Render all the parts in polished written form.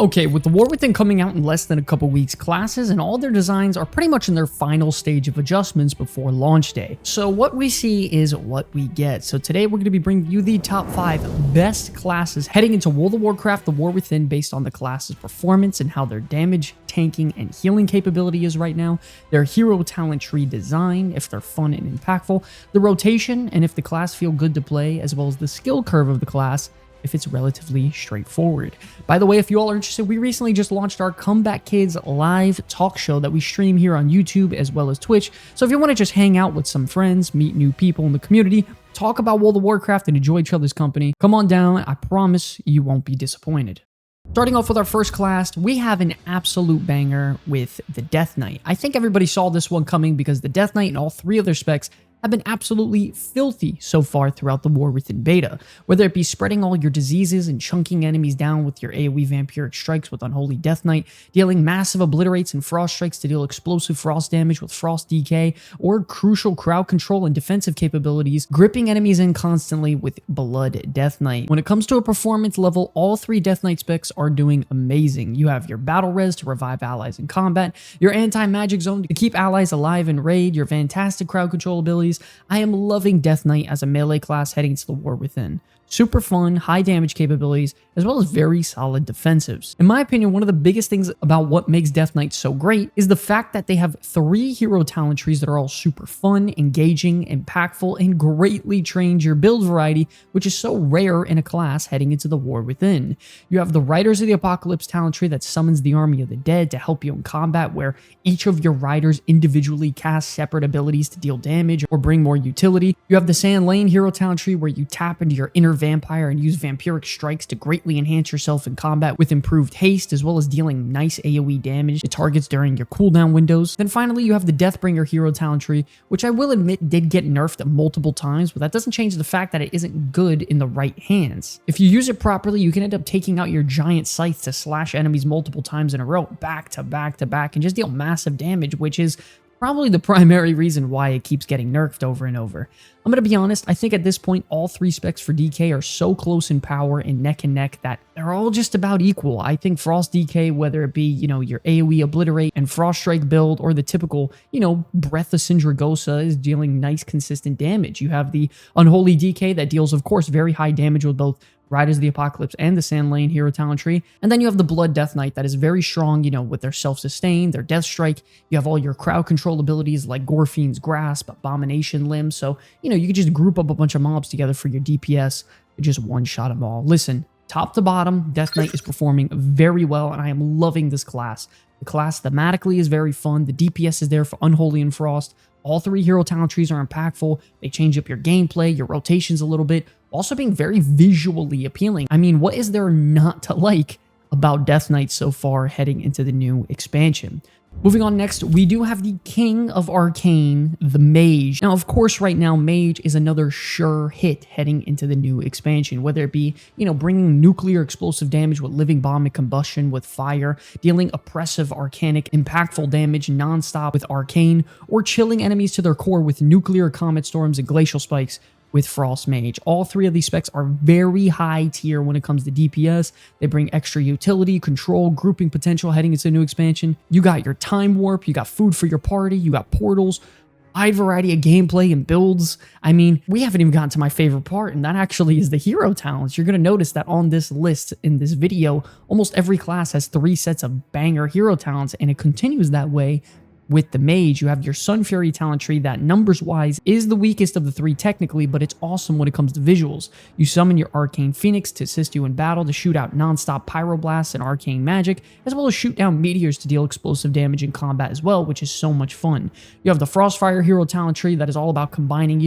Okay, with the War Within coming out in less than a couple weeks, classes and all their designs are pretty much in their final stage of adjustments before launch day. So what we see is what we get. So today we're going to be bringing you the top 5 best classes heading into World of Warcraft The War Within based on the class's performance and how their damage, tanking, and healing capability is right now, their hero talent tree design, if they're fun and impactful, the rotation, and if the class feel good to play, as well as the skill curve of the class, if it's relatively straightforward. By the way, if you all are interested, we recently just launched our Comeback Kids live talk show that we stream here on YouTube as well as Twitch. So if you want to just hang out with some friends, meet new people in the community, talk about World of Warcraft and enjoy each other's company, come on down. I promise you won't be disappointed. Starting off with our first class, we have an absolute banger with the Death Knight. I think everybody saw this one coming because the Death Knight and all 3 of their specs have been absolutely filthy so far throughout the War Within beta, whether it be spreading all your diseases and chunking enemies down with your AoE vampiric strikes with Unholy Death Knight, dealing massive obliterates and frost strikes to deal explosive frost damage with Frost DK, or crucial crowd control and defensive capabilities, gripping enemies in constantly with Blood Death Knight. When it comes to a performance level, all 3 Death Knight specs are doing amazing. You have your battle res to revive allies in combat, your anti-magic zone to keep allies alive in raid, your fantastic crowd control abilities. I am loving Death Knight as a melee class heading to the War Within. Super fun, high damage capabilities, as well as very solid defensives. In my opinion, one of the biggest things about what makes Death Knight so great is the fact that they have 3 hero talent trees that are all super fun, engaging, impactful, and greatly change your build variety, which is so rare in a class heading into the War Within. You have the Riders of the Apocalypse talent tree that summons the Army of the Dead to help you in combat, where each of your riders individually cast separate abilities to deal damage or bring more utility. You have the Sand Lane hero talent tree where you tap into your inner vampire and use vampiric strikes to greatly enhance yourself in combat with improved haste, as well as dealing nice AoE damage to targets during your cooldown windows. Then finally, you have the Deathbringer hero talent tree, which I will admit did get nerfed multiple times, but that doesn't change the fact that it isn't good in the right hands. If you use it properly, you can end up taking out your giant scythe to slash enemies multiple times in a row, back to back to back, and just deal massive damage, which is probably the primary reason why it keeps getting nerfed over and over. I'm going to be honest, I think at this point, all 3 specs for DK are so close in power and neck that they're all just about equal. I think Frost DK, whether it be, your AoE Obliterate and Frost Strike build, or the typical, Breath of Sindragosa is dealing nice consistent damage. You have the Unholy DK that deals, of course, very high damage with both Riders of the Apocalypse and the Sand Lane hero talent tree. And then you have the Blood Death Knight that is very strong, with their self-sustain, their Death Strike. You have all your crowd control abilities like Gorfiend's Grasp, Abomination Limb. So, you can just group up a bunch of mobs together for your DPS and just one-shot them all. Listen, top to bottom, Death Knight is performing very well, and I am loving this class. The class thematically is very fun. The DPS is there for Unholy and Frost. All 3 hero talent trees are impactful. They change up your gameplay, your rotations a little bit, also being very visually appealing. I mean, what is there not to like about Death Knight so far heading into the new expansion? Moving on next, we do have the King of Arcane, the Mage. Now, of course, right now, Mage is another sure hit heading into the new expansion, whether it be, bringing nuclear explosive damage with Living Bomb and Combustion with Fire, dealing oppressive, arcanic, impactful damage nonstop with Arcane, or chilling enemies to their core with Nuclear Comet Storms and Glacial Spikes with Frost Mage. All 3 of these specs are very high tier when it comes to DPS. They bring extra utility, control, grouping potential heading into the new expansion. You got your Time Warp, you got food for your party, you got portals, wide variety of gameplay and builds. I mean, we haven't even gotten to my favorite part, and that actually is the hero talents. You're going to notice that on this list in this video, almost every class has 3 sets of banger hero talents, and it continues that way. With the Mage, you have your Sun Fury talent tree that numbers-wise is the weakest of the 3 technically, but it's awesome when it comes to visuals. You summon your Arcane Phoenix to assist you in battle to shoot out non-stop Pyroblasts and Arcane Magic, as well as shoot down meteors to deal explosive damage in combat as well, which is so much fun. You have the Frostfire hero talent tree that is all about combining,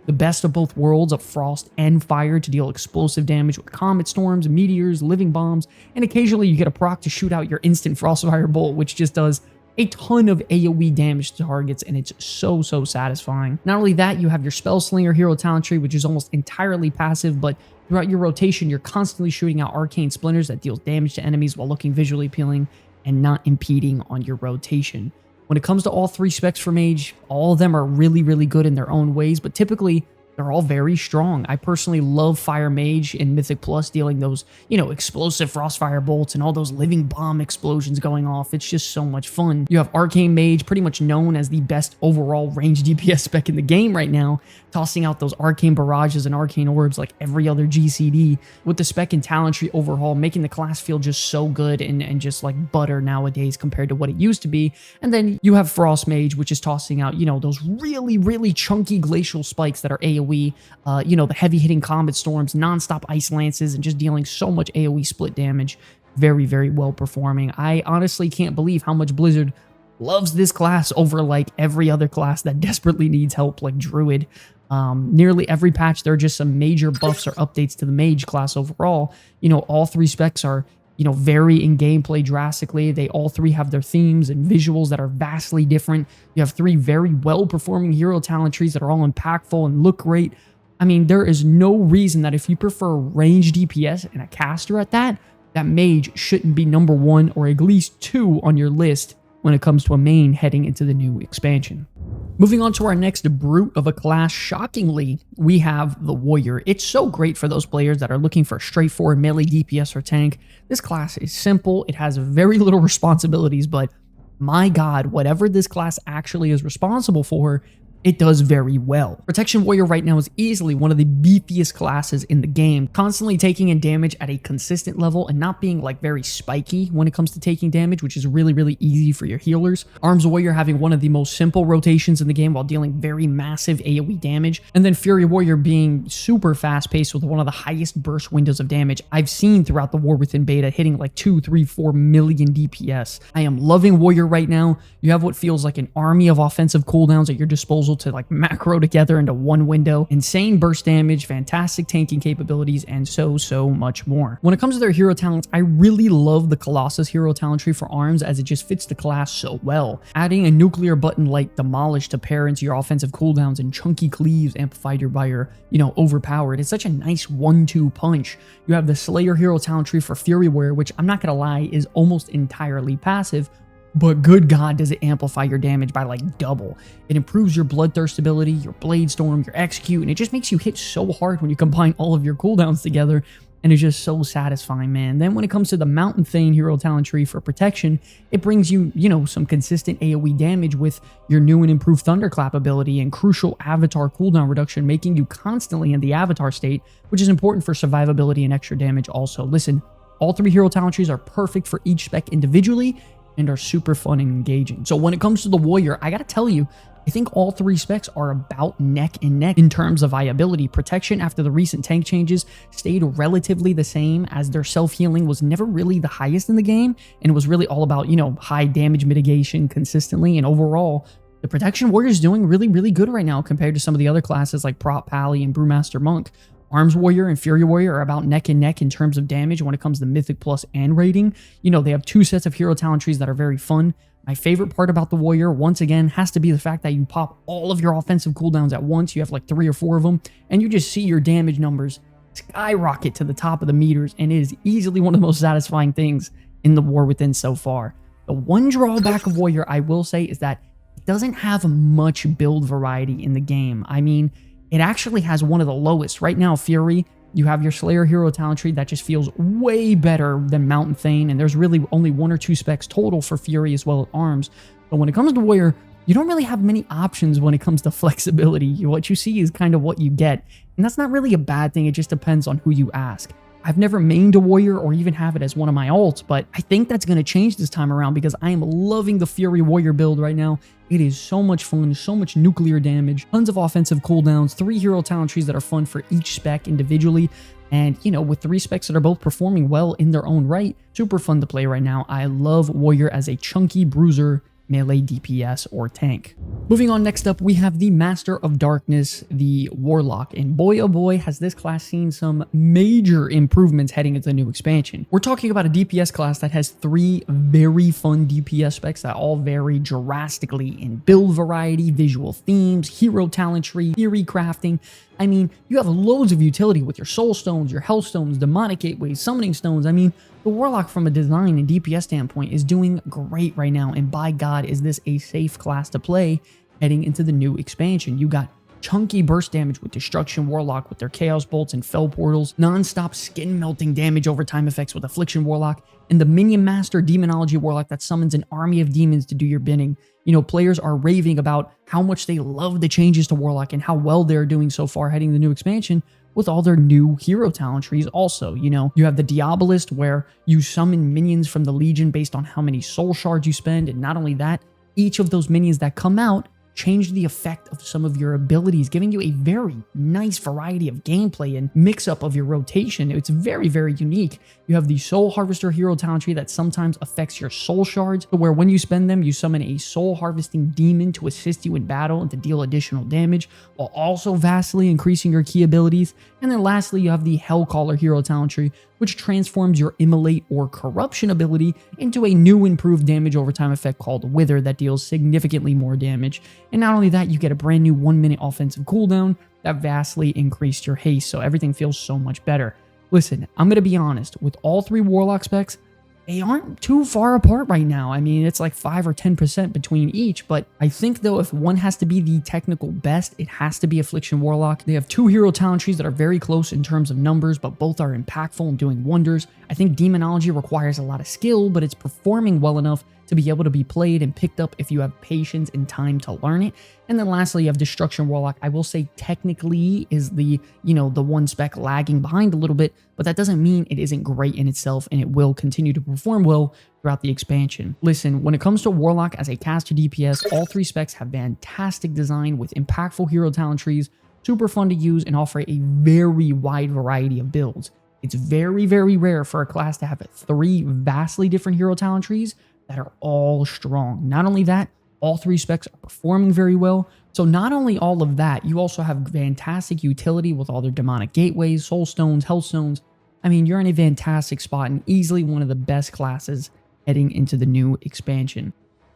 the best of both worlds of frost and fire to deal explosive damage with comet storms, meteors, living bombs, and occasionally you get a proc to shoot out your instant Frostfire bolt, which just does a ton of AoE damage to targets, and it's so satisfying. Not only that, you have your Spellslinger hero talent tree, which is almost entirely passive, but throughout your rotation, you're constantly shooting out arcane splinters that deals damage to enemies while looking visually appealing and not impeding on your rotation. When it comes to all 3 specs for Mage, all of them are really good in their own ways, but typically they're all very strong. I personally love Fire Mage in Mythic Plus, dealing those, explosive Frostfire bolts and all those living bomb explosions going off. It's just so much fun. You have Arcane Mage, pretty much known as the best overall range DPS spec in the game right now, tossing out those Arcane Barrages and Arcane Orbs like every other GCD, with the spec and talent tree overhaul, making the class feel just so good and just like butter nowadays compared to what it used to be. And then you have Frost Mage, which is tossing out, those really, really chunky glacial spikes that are AoE, the heavy hitting combat storms, non-stop ice lances, and just dealing so much AoE split damage. Very, very well performing. I honestly can't believe how much Blizzard loves this class over like every other class that desperately needs help, like Druid. Nearly every patch, there are just some major buffs or updates to the Mage class overall. All three specs are, vary in gameplay drastically. They all three have their themes and visuals that are vastly different. You have three very well-performing hero talent trees that are all impactful and look great. I mean, there is no reason that if you prefer range DPS and a caster at that Mage shouldn't be number 1 or at least 2 on your list when it comes to a main heading into the new expansion. Moving on to our next brute of a class, shockingly, we have the Warrior. It's so great for those players that are looking for a straightforward melee DPS or tank. This class is simple, it has very little responsibilities, but my god, whatever this class actually is responsible for, it does very well. Protection Warrior right now is easily one of the beefiest classes in the game, constantly taking in damage at a consistent level and not being like very spiky when it comes to taking damage, which is really, really easy for your healers. Arms Warrior having one of the most simple rotations in the game while dealing very massive AoE damage, and then Fury Warrior being super fast paced with one of the highest burst windows of damage I've seen throughout the War Within beta, hitting like 2, 3, 4 million DPS. I am loving Warrior right now. You have what feels like an army of offensive cooldowns at your disposal to like macro together into one window, insane burst damage, fantastic tanking capabilities, and so much more. When it comes to their hero talents, I really love the Colossus hero talent tree for arms, as it just fits the class so well. Adding a nuclear button like Demolish to pair into your offensive cooldowns and chunky cleaves amplified by your, overpowered. It's such a nice 1-2 punch. You have the Slayer hero talent tree for Fury Warrior, which I'm not gonna lie is almost entirely passive, but good god does it amplify your damage by like double. It improves your Bloodthirst ability, your Blade Storm, your Execute, and it just makes you hit so hard when you combine all of your cooldowns together, and it's just so satisfying, man. Then when it comes to the Mountain Thane hero talent tree for protection, it brings you, some consistent AoE damage with your new and improved Thunderclap ability and crucial avatar cooldown reduction, making you constantly in the avatar state, which is important for survivability and extra damage also. Listen, all three hero talent trees are perfect for each spec individually, and are super fun and engaging. So when it comes to the Warrior, I gotta tell you, I think all three specs are about neck and neck in terms of viability. Protection after the recent tank changes stayed relatively the same, as their self-healing was never really the highest in the game, and it was really all about, high damage mitigation consistently, and overall, the Protection Warrior is doing really, really good right now compared to some of the other classes like Prot Pally and Brewmaster Monk. Arms Warrior and Fury Warrior are about neck and neck in terms of damage when it comes to Mythic Plus and rating. They have two sets of hero talent trees that are very fun. My favorite part about the Warrior, once again, has to be the fact that you pop all of your offensive cooldowns at once. You have like 3 or 4 of them, and you just see your damage numbers skyrocket to the top of the meters, and it is easily one of the most satisfying things in the War Within so far. The one drawback of Warrior, I will say, is that it doesn't have much build variety in the game. I mean, it actually has one of the lowest. Right now, Fury, you have your Slayer hero talent tree that just feels way better than Mountain Thane, and there's really only 1 or 2 specs total for Fury as well as arms. But when it comes to Warrior, you don't really have many options when it comes to flexibility. What you see is kind of what you get, and that's not really a bad thing. It just depends on who you ask. I've never mained a Warrior or even have it as one of my alts, but I think that's going to change this time around because I am loving the Fury Warrior build right now. It is so much fun, so much nuclear damage, tons of offensive cooldowns, 3 hero talent trees that are fun for each spec individually, and, with 3 specs that are both performing well in their own right, super fun to play right now. I love Warrior as a chunky bruiser, melee DPS, or tank. Moving on, next up, we have the Master of Darkness, the Warlock, and boy oh boy has this class seen some major improvements heading into the new expansion. We're talking about a DPS class that has 3 very fun DPS specs that all vary drastically in build variety, visual themes, hero talent tree, theory crafting. I mean, you have loads of utility with your Soul Stones, your Health Stones, Demonic Gateways, Summoning Stones. I mean, the Warlock from a design and DPS standpoint is doing great right now, and by God, is this a safe class to play heading into the new expansion. You got chunky burst damage with Destruction Warlock with their Chaos Bolts and Fell Portals, non-stop skin melting damage over time effects with Affliction Warlock, and the Minion Master Demonology Warlock that summons an army of demons to do your bidding. You know, players are raving about how much they love the changes to Warlock and how well they're doing so far heading the new expansion with all their new hero talent trees also. You know, you have the Diabolist where you summon minions from the Legion based on how many soul shards you spend, and not only that, each of those minions that come out change the effect of some of your abilities, giving you a very nice variety of gameplay and mix-up of your rotation. It's very, very unique. You have the Soul Harvester hero talent tree that sometimes affects your soul shards, where when you spend them, you summon a soul harvesting demon to assist you in battle and to deal additional damage, while also vastly increasing your key abilities. And then lastly, you have the Hellcaller hero talent tree, which transforms your Immolate or Corruption ability into a new improved damage over time effect called Wither that deals significantly more damage. And not only that, you get a brand new 1-minute offensive cooldown that vastly increased your haste, so everything feels so much better. Listen, I'm going to be honest, with all 3 Warlock specs, they aren't too far apart right now. I mean, it's like 5 or 10% between each, but I think though if one has to be the technical best, it has to be Affliction Warlock. They have 2 hero talent trees that are very close in terms of numbers, but both are impactful and doing wonders. I think Demonology requires a lot of skill, but it's performing well enough to be able to be played and picked up if you have patience and time to learn it. And then lastly, you have Destruction Warlock. I will say technically is the, you know, the one spec lagging behind a little bit, but that doesn't mean it isn't great in itself, and it will continue to perform well throughout the expansion. Listen, when it comes to Warlock as a caster DPS, all 3 specs have fantastic design with impactful hero talent trees, super fun to use, and offer a very wide variety of builds. It's very, very rare for a class to have 3 vastly different hero talent trees that are all strong. Not only that, all 3 specs are performing very well. So not only all of that, you also have fantastic utility with all their demonic gateways, soul stones, health stones. I mean, you're in a fantastic spot and easily one of the best classes heading into the new expansion.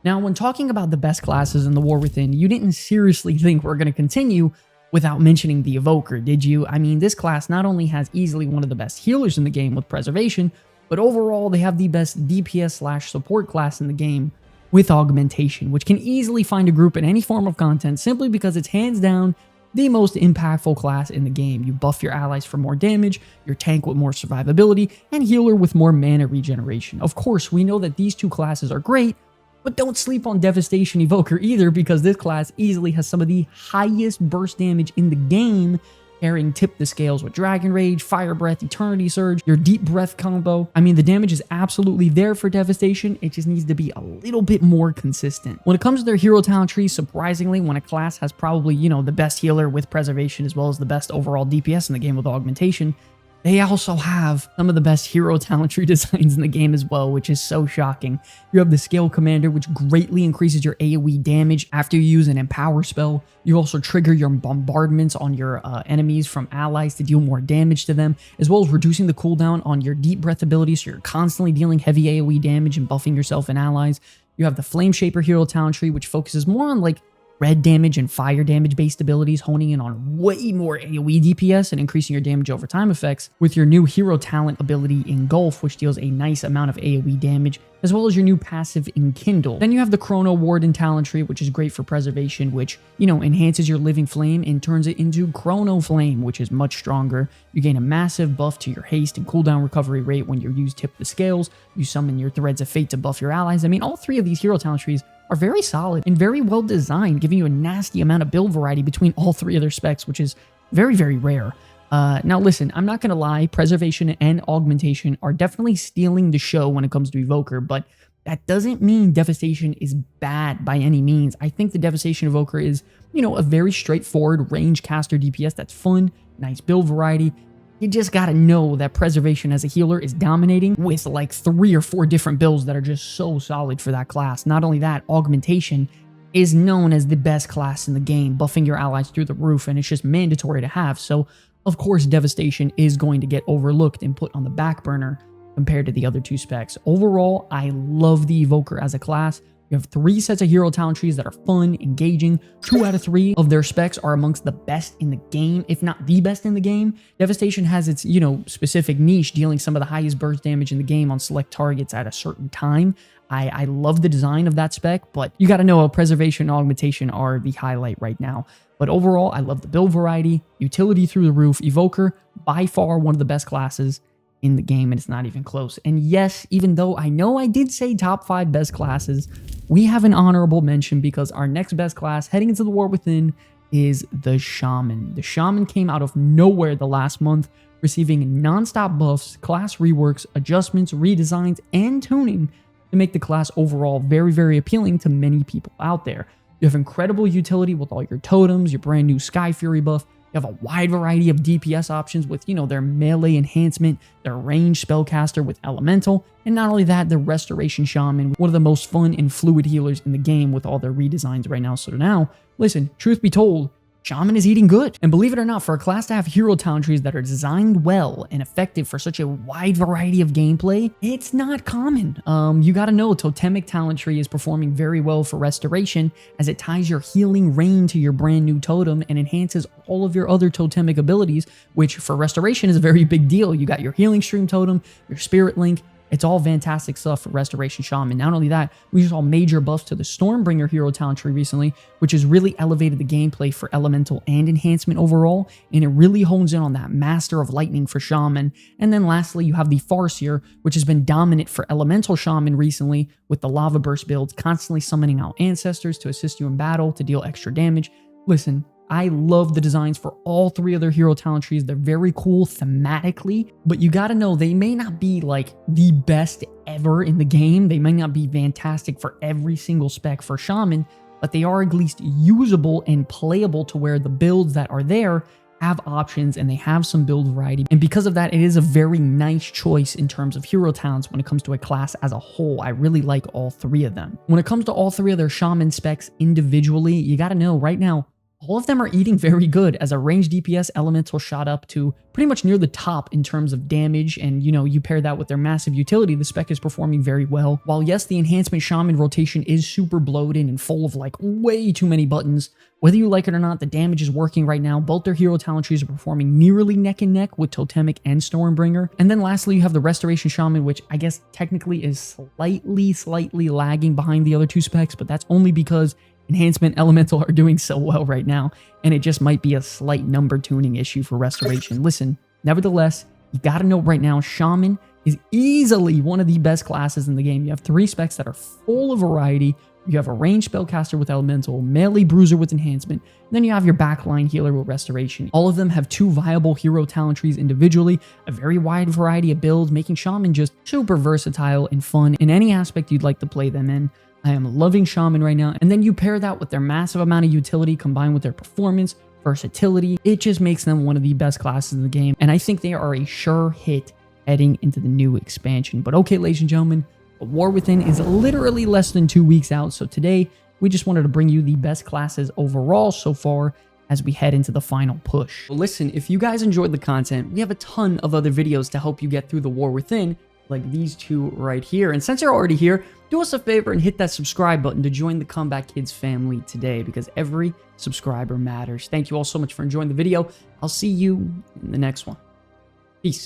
Now, when talking about the best classes in the War Within, you didn't seriously think we're going to continue without mentioning the Evoker, did you? I mean, this class not only has easily one of the best healers in the game with Preservation, but overall, they have the best DPS/support class in the game with Augmentation, which can easily find a group in any form of content simply because it's hands down the most impactful class in the game. You buff your allies for more damage, your tank with more survivability, and healer with more mana regeneration. Of course, we know that these 2 classes are great, but don't sleep on Devastation Evoker either, because this class easily has some of the highest burst damage in the game, pairing Tip the Scales with Dragon Rage, Fire Breath, Eternity Surge, your Deep Breath combo. I mean, the damage is absolutely there for Devastation, it just needs to be a little bit more consistent. When it comes to their hero talent tree, surprisingly, when a class has probably, you know, the best healer with Preservation as well as the best overall DPS in the game with Augmentation, they also have some of the best hero talent tree designs in the game as well, which is so shocking. You have the Scale Commander, which greatly increases your AoE damage after you use an Empower spell. You also trigger your bombardments on your enemies from allies to deal more damage to them, as well as reducing the cooldown on your Deep Breath ability, so you're constantly dealing heavy AoE damage and buffing yourself and allies. You have the Flame Shaper hero talent tree, which focuses more on like red damage and fire damage based abilities, honing in on way more AoE DPS and increasing your damage over time effects, with your new hero talent ability Engulf, which deals a nice amount of AoE damage, as well as your new passive Enkindle. Then you have the Chrono Warden talent tree, which is great for Preservation, which, you know, enhances your Living Flame and turns it into Chrono Flame, which is much stronger. You gain a massive buff to your haste and cooldown recovery rate when you use Tip the Scales. You summon your Threads of Fate to buff your allies. I mean, all 3 of these hero talent trees are very solid and very well designed, giving you a nasty amount of build variety between all 3 of their specs, which is very, very rare. Now listen, I'm not going to lie, Preservation and Augmentation are definitely stealing the show when it comes to Evoker, but that doesn't mean Devastation is bad by any means. I think the Devastation Evoker is, you know, a very straightforward range caster DPS that's fun, nice build variety. You just gotta know that Preservation as a healer is dominating with like 3 or 4 different builds that are just so solid for that class. Not only that, Augmentation is known as the best class in the game, buffing your allies through the roof, and it's just mandatory to have. So, of course, Devastation is going to get overlooked and put on the back burner compared to the other 2 specs. Overall, I love the Evoker as a class. You have 3 sets of hero talent trees that are fun, engaging. 2 out of 3 of their specs are amongst the best in the game, if not the best in the game. Devastation has its, specific niche, dealing some of the highest burst damage in the game on select targets at a certain time. I love the design of that spec, but you got to know preservation and augmentation are the highlight right now. But overall, I love the build variety, utility through the roof. Evoker, by far one of the best classes in the game, and it's not even close. And yes, even though I know I did say top 5 best classes, we have an honorable mention because our next best class heading into the War Within is the Shaman. The Shaman came out of nowhere the last month, receiving non-stop buffs, class reworks, adjustments, redesigns, and tuning to make the class overall very, very appealing to many people out there. You have incredible utility with all your totems, your brand new Sky Fury buff. You have a wide variety of DPS options with, their melee enhancement, their ranged spellcaster with elemental, and not only that, the Restoration Shaman, one of the most fun and fluid healers in the game with all their redesigns right now. So now, listen, truth be told, Shaman is eating good. And believe it or not, for a class to have hero talent trees that are designed well and effective for such a wide variety of gameplay, it's not common. You gotta know, Totemic talent tree is performing very well for Restoration, as it ties your healing rain to your brand new totem and enhances all of your other totemic abilities, which for Restoration is a very big deal. You got your healing stream totem, your spirit link. It's all fantastic stuff for Restoration Shaman. Not only that, we saw major buffs to the Stormbringer hero talent tree recently, which has really elevated the gameplay for elemental and enhancement overall, and it really hones in on that Master of Lightning for Shaman. And then lastly, you have the Farseer, which has been dominant for elemental Shaman recently, with the Lava Burst builds constantly summoning out ancestors to assist you in battle to deal extra damage. Listen, I love the designs for all 3 of their hero talent trees. They're very cool thematically, but you gotta know they may not be like the best ever in the game. They may not be fantastic for every single spec for Shaman, but they are at least usable and playable to where the builds that are there have options and they have some build variety. And because of that, it is a very nice choice in terms of hero talents when it comes to a class as a whole. I really like all 3 of them. When it comes to all 3 of their Shaman specs individually, you gotta know right now, all of them are eating very good, as a ranged DPS elemental shot up to pretty much near the top in terms of damage, and you pair that with their massive utility, the spec is performing very well. While yes, the enhancement Shaman rotation is super bloated and full of like way too many buttons, whether you like it or not, the damage is working right now. Both their hero talent trees are performing nearly neck and neck with Totemic and Stormbringer. And then lastly, you have the Restoration Shaman, which I guess technically is slightly lagging behind the other 2 specs, but that's only because Enhancement Elemental are doing so well right now, and it just might be a slight number tuning issue for Restoration. Listen, nevertheless, you gotta know right now, Shaman is easily one of the best classes in the game. You have 3 specs that are full of variety. You have a ranged spellcaster with elemental, melee bruiser with enhancement, and then you have your backline healer with restoration. All of them have 2 viable hero talent trees individually, a very wide variety of builds, making Shaman just super versatile and fun in any aspect you'd like to play them in. I am loving Shaman right now, and then you pair that with their massive amount of utility combined with their performance, versatility. It just makes them one of the best classes in the game, and I think they are a sure hit heading into the new expansion. But okay, ladies and gentlemen, the War Within is literally less than 2 weeks out, so today we just wanted to bring you the best classes overall so far as we head into the final push. Well, listen, if you guys enjoyed the content, we have a ton of other videos to help you get through the War Within, like these 2 right here. And since you're already here, do us a favor and hit that subscribe button to join the Comeback Kids family today, because every subscriber matters. Thank you all so much for enjoying the video. I'll see you in the next one.